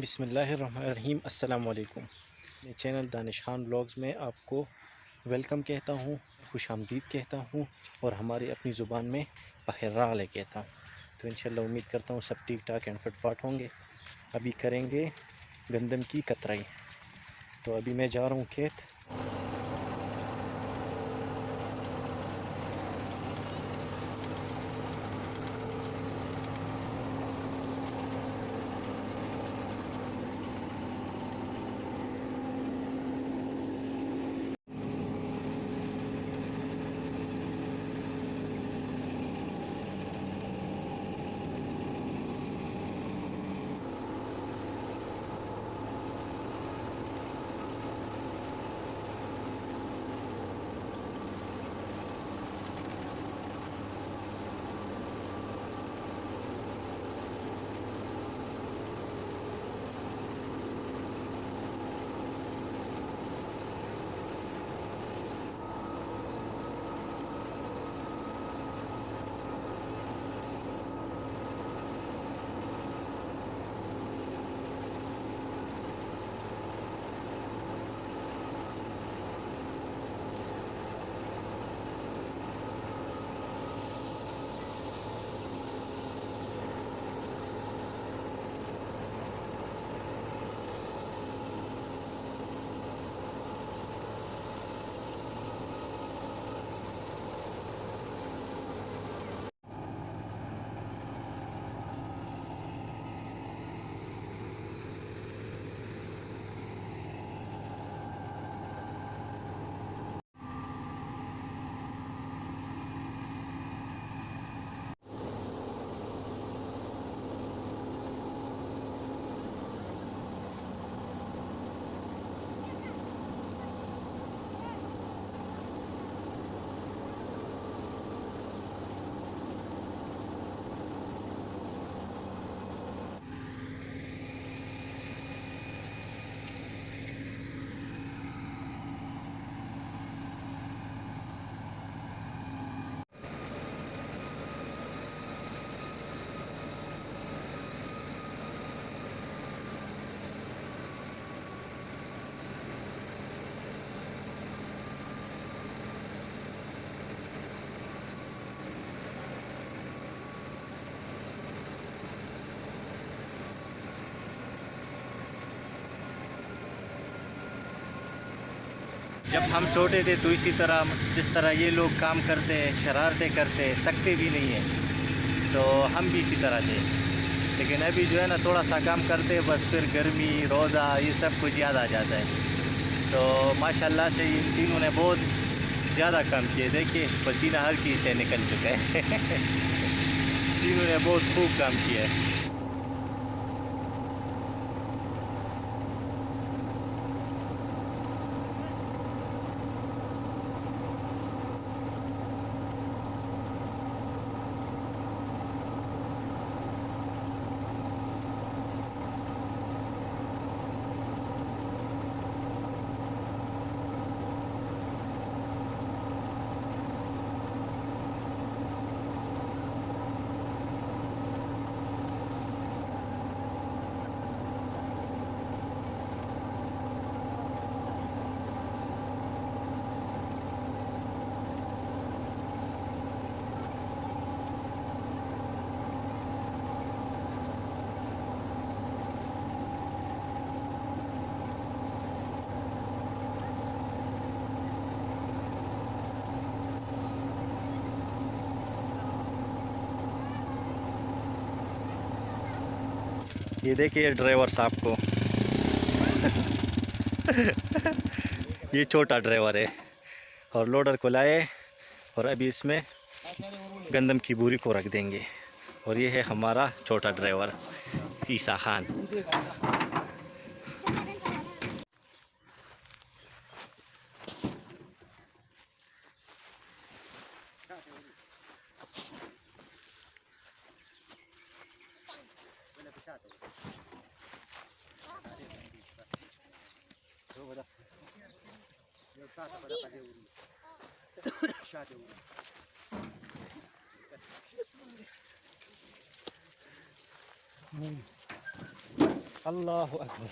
बिस्मिल्लाहिर्रहमानिर्रहीम। अस्सलाम वालेकुम। मेरे चैनल दानिश खान व्लॉग्स में आपको वेलकम कहता हूँ, खुशामदीद कहता हूँ और हमारी अपनी ज़ुबान में बहरहाल कहता हूँ। तो इंशाल्लाह उम्मीद करता हूँ सब ठीक ठाक एंड फिटफाट होंगे। अभी करेंगे गंदम की कतराई। तो अभी मैं जा रहा हूँ खेत। जब हम छोटे थे तो इसी तरह जिस तरह ये लोग काम करते हैं, शरारतें करते हैं, थकते भी नहीं हैं, तो हम भी इसी तरह थे। लेकिन अभी जो है ना थोड़ा सा काम करते हैं बस फिर गर्मी, रोज़ा, ये सब कुछ याद आ जाता है। तो माशाल्लाह से इन तीनों ने बहुत ज़्यादा काम किए। देखिए पसीना हर किसी से निकल चुका है तीनों ने बहुत खूब काम किया है। ये देखिए ड्राइवर साहब को ये छोटा ड्राइवर है और लोडर को लाए और अभी इसमें गंदम की बोरी को रख देंगे। और ये है हमारा छोटा ड्राइवर ईसा खान। अल्लाहु अकबर।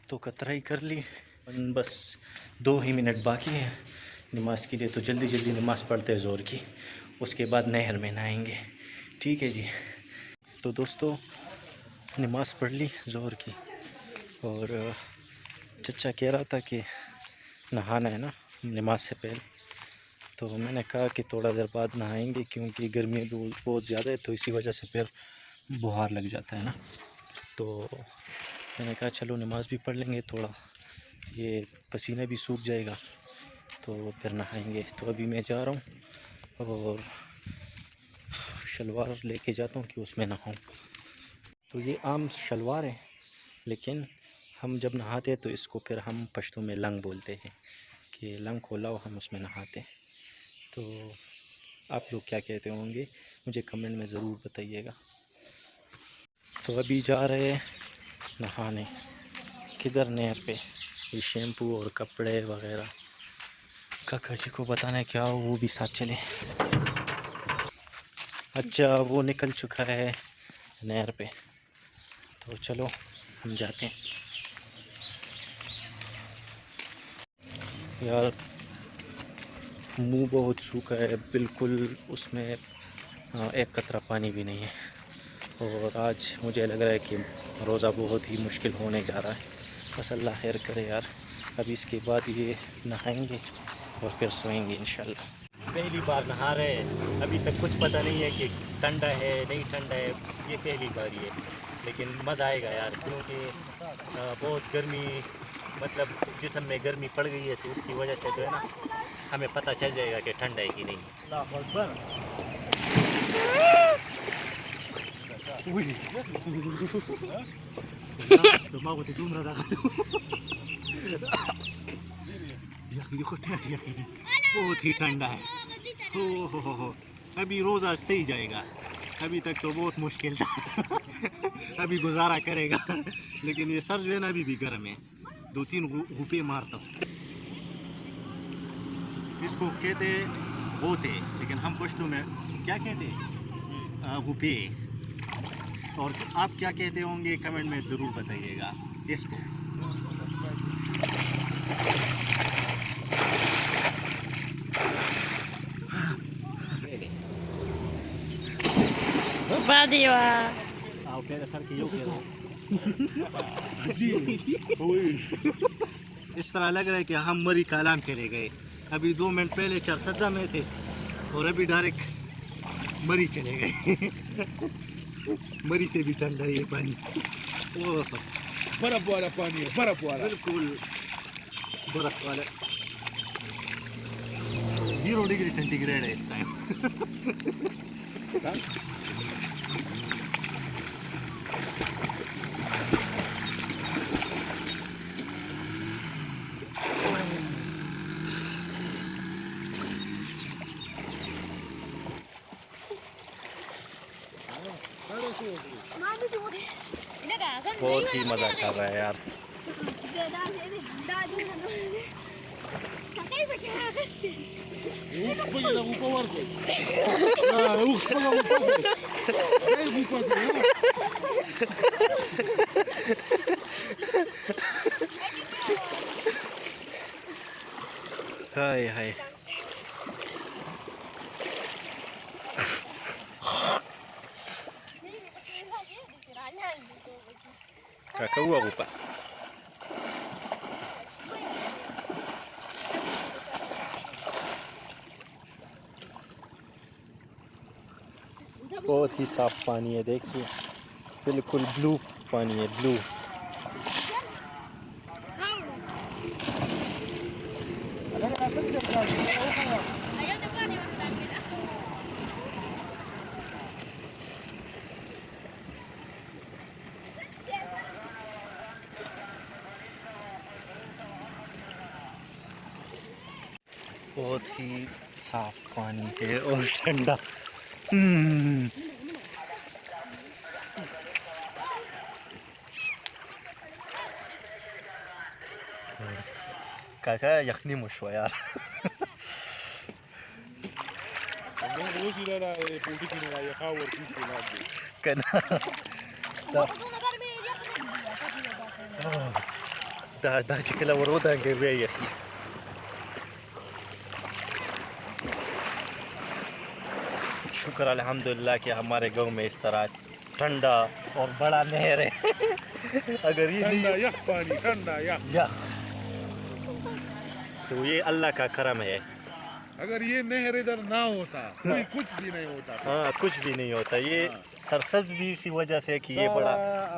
तो कतराई कर ली, बस 2 ही मिनट बाकी है नमाज के लिए। तो जल्दी जल्दी नमाज़ पढ़ते हैं ज़ोर की, उसके बाद नहर में नहाएंगे। ठीक है जी। तो दोस्तों नमाज़ पढ़ ली ज़ोर की, और चचा कह रहा था कि नहाना है ना नमाज से पहले, तो मैंने कहा कि थोड़ा देर बाद नहाएंगे क्योंकि गर्मी बहुत ज़्यादा है, तो इसी वजह से फिर बुखार लग जाता है ना। तो मैंने कहा चलो नमाज़ भी पढ़ लेंगे, थोड़ा ये पसीना भी सूख जाएगा, तो फिर नहाएंगे। तो अभी मैं जा रहा हूँ और शलवार लेके जाता हूँ कि उसमें नहाऊँ। तो ये आम शलवार है, लेकिन हम जब नहाते हैं तो इसको फिर हम पश्तो में लंग बोलते हैं कि लंग खोला हो, हम उसमें नहाते हैं। तो आप लोग क्या कहते होंगे मुझे कमेंट में ज़रूर बताइएगा। तो अभी जा रहे हैं नहाने, किधर नहर पे। ये शैम्पू और कपड़े वगैरह काका जी को बताना है क्या हो, वो भी साथ चले। अच्छा वो निकल चुका है नहर पे, तो चलो हम जाते हैं। यार मुंह बहुत सूखा है बिल्कुल, उसमें एक कतरा पानी भी नहीं है, और आज मुझे लग रहा है कि रोज़ा बहुत ही मुश्किल होने जा रहा है। बस अल्लाह खैर करे यार। अब इसके बाद ये नहाएंगे और फिर सोएंगे इंशाल्लाह। पहली बार नहा रहे हैं, अभी तक कुछ पता नहीं है कि ठंडा है नहीं ठंडा है, ये पहली बार ही है, लेकिन मज़ा आएगा यार, क्योंकि बहुत गर्मी, मतलब जिस्म में गर्मी पड़ गई है, तो उसकी वजह से जो है ना हमें पता चल जाएगा कि ठंडा है कि नहीं। अल्लाहु अकबर। बहुत ही ठंडा है। हो अभी रोज़ा सही जाएगा, अभी तक तो बहुत मुश्किल था अभी गुजारा करेगा, लेकिन ये सर जो है ना अभी भी गर्म है। 2-3 घूपे मारता हूँ। इसको कहते होते, लेकिन हम पश्तो में क्या कहते घूपे, और आप क्या कहते होंगे कमेंट में ज़रूर बताइएगा इसको। इस तरह लग रहा है कि हम मरी कालाम चले गए। अभी 2 मिनट पहले चरसज्जा में थे और अभी डायरेक्ट मरी चले गए मरी से भी ठंडा है ये पानी। बर्फ वाला पानी है, बर्फ वाला, बिल्कुल बर्फ वाला। 0 डिग्री सेंटीग्रेड है इस टाइम बहुत ही मजा कर रहा है यार। हाय हाय kakak gua lupa. बहुत ही साफ पानी है, देखिए बिल्कुल ब्लू पानी है, ब्लू। बहुत ही साफ पानी है और ठंडा। काका यखनी मुश्वा यार। कना da चिकला वरोदा गए ये। शुक्र अल्हम्दुलिल्लाह कि हमारे गांव में इस तरह ठंडा और बड़ा नहर है। अगर ये ठंडा यख पानी, ठंडा यख, तो ये अल्लाह का करम है। अगर ये नहर इधर ना होता कोई कुछ भी नहीं होता। हाँ, कुछ भी नहीं होता। ये सरसब्ज भी इसी वजह से कि ये बड़ा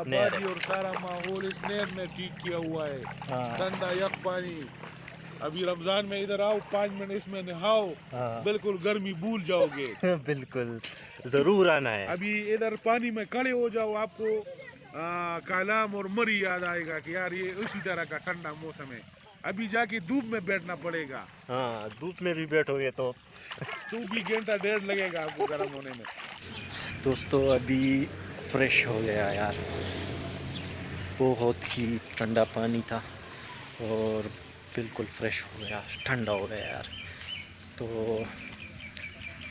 नहर है और सारा माहौल इस नहर ने ठीक किया हुआ है। हाँ। ठंडा यख पानी। अभी रमजान में इधर आओ, 5 मिनट इसमें नहाओ, हाँ। बिल्कुल गर्मी भूल जाओगे। बिल्कुल जरूर आना है। अभी इधर पानी में खड़े हो जाओ, आपको कालाम और मरी याद आएगा कि यार ये उसी तरह का ठंडा मौसम है। अभी जाके धूप में बैठना पड़ेगा। हाँ, धूप में भी बैठोगे तो भी घंटा डेढ़ लगेगा आपको गर्म होने में। दोस्तों अभी फ्रेश हो गया यार, बहुत ही ठंडा पानी था और बिल्कुल फ्रेश हो गया, ठंडा हो गया यार। तो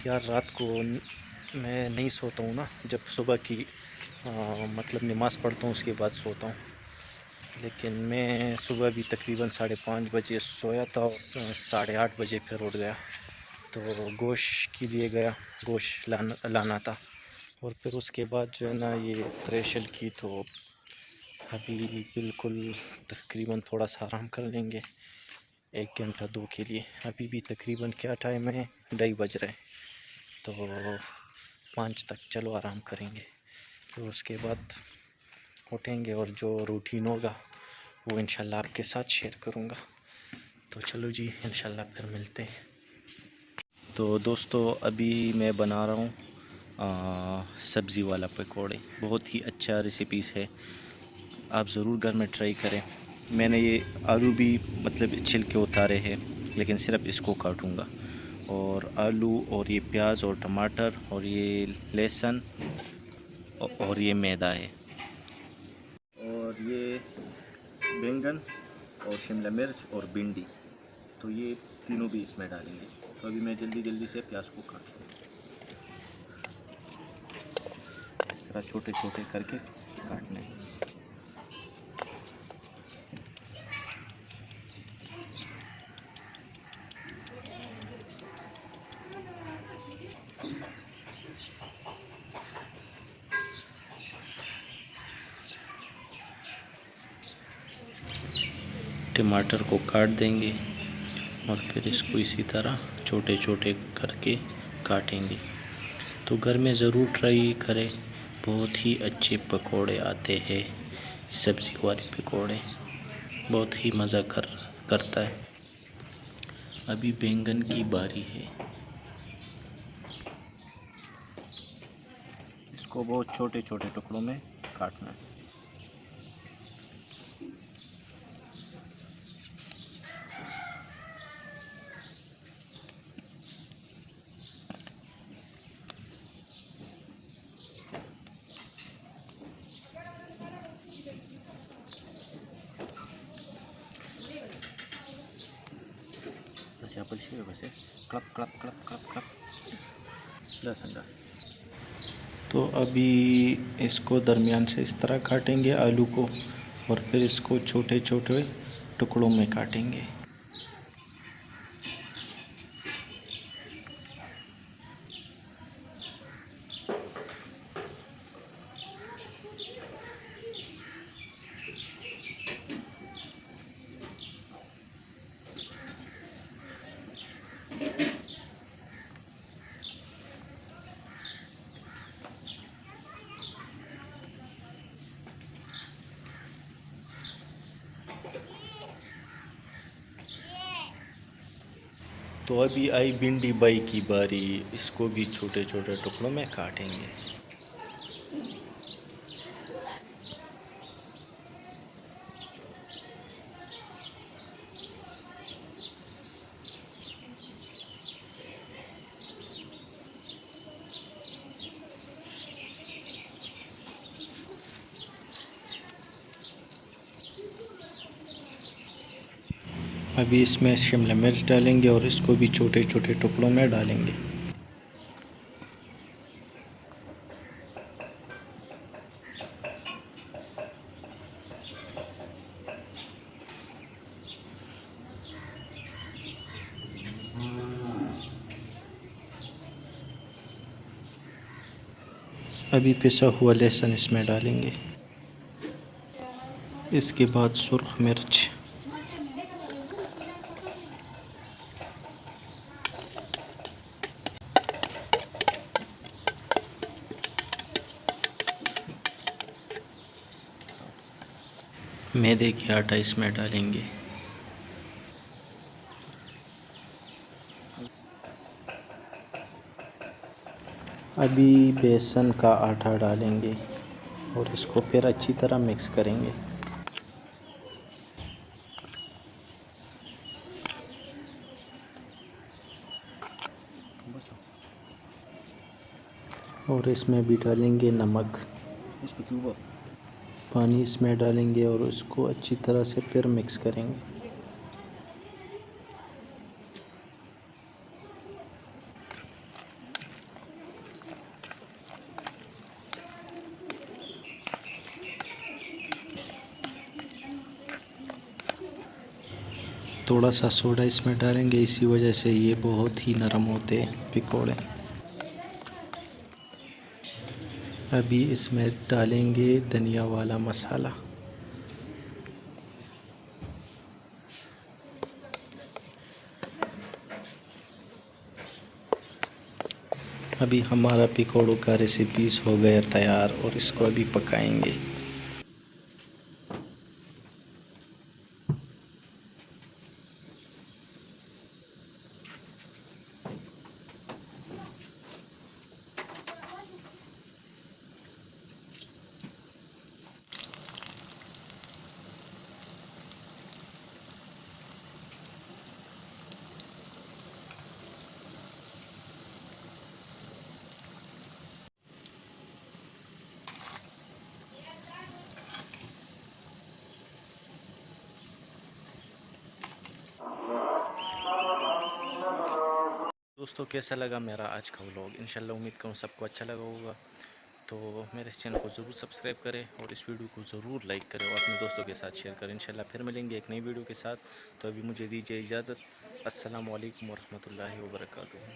यार रात को मैं नहीं सोता हूँ ना, जब सुबह की मतलब नमाज़ पढ़ता हूँ उसके बाद सोता हूँ। लेकिन मैं सुबह भी तकरीबन 5:30 बजे सोया था, 8:30 बजे फिर उठ गया। तो गोश्त के लिए गया, गोश्त लाना था। और फिर उसके बाद जो है ना ये थ्रेशल की, तो अभी बिल्कुल तकरीबन थोड़ा सा आराम कर लेंगे 1 घंटा 2 के लिए। अभी भी तकरीबन क्या टाइम है, 2:30 बज रहे हैं, तो 5 तक चलो आराम करेंगे। फिर उसके बाद उठेंगे और जो रूटीन होगा वो इंशाल्लाह आपके साथ शेयर करूँगा। तो चलो जी, इंशाल्लाह फिर मिलते हैं। तो दोस्तों अभी मैं बना रहा हूँ सब्ज़ी वाला पकौड़े। बहुत ही अच्छा रेसिपीज़ है, आप ज़रूर घर में ट्राई करें। मैंने ये आलू भी मतलब छिलके उतारे हैं, लेकिन सिर्फ इसको काटूँगा। और आलू और ये प्याज और टमाटर और ये लहसुन और ये मैदा है, और ये बैंगन और शिमला मिर्च और भिंडी, तो ये तीनों भी इसमें डालेंगे। तो अभी मैं जल्दी से प्याज को काट लूँ, इस तरह छोटे छोटे करके काटने हैं। टमाटर को काट देंगे और फिर इसको इसी तरह छोटे छोटे करके काटेंगे। तो घर में ज़रूर ट्राई करें, बहुत ही अच्छे पकोड़े आते हैं। सब्ज़ी वाले पकोड़े बहुत ही मज़ा करता है। अभी बैंगन की बारी है, इसको बहुत छोटे छोटे टुकड़ों में काटना है। तो अभी इसको दरमियान से इस तरह काटेंगे आलू को, और फिर इसको छोटे छोटे टुकड़ों में काटेंगे। तो अभी आई भिंडी बाई की बारी, इसको भी छोटे छोटे टुकड़ों में काटेंगे। अभी इसमें शिमला मिर्च डालेंगे और इसको भी छोटे छोटे टुकड़ों में डालेंगे। अभी पिसा हुआ लहसुन इसमें डालेंगे। इसके बाद सुर्ख मिर्च, मैदे की आटा इसमें डालेंगे। अभी बेसन का आटा डालेंगे और इसको फिर अच्छी तरह मिक्स करेंगे। और इसमें भी डालेंगे नमक, पानी इसमें डालेंगे और उसको अच्छी तरह से फिर मिक्स करेंगे। थोड़ा सा सोडा इसमें डालेंगे, इसी वजह से ये बहुत ही नरम होते हैं पकौड़े। अभी इसमें डालेंगे धनिया वाला मसाला। अभी हमारा पकौड़ों का रेसिपीज़ हो गया तैयार और इसको अभी पकाएंगे। दोस्तों कैसा लगा मेरा आज का व्लॉग? इंशाल्लाह उम्मीद करूँ सबको अच्छा लगा होगा। तो मेरे इस चैनल को ज़रूर सब्सक्राइब करें और इस वीडियो को ज़रूर लाइक करें और अपने दोस्तों के साथ शेयर करें। इंशाल्लाह फिर मिलेंगे एक नई वीडियो के साथ। तो अभी मुझे दीजिए इजाज़त। अस्सलामु अलैकुम वरहमतुल्लाहि वबरकातुहू।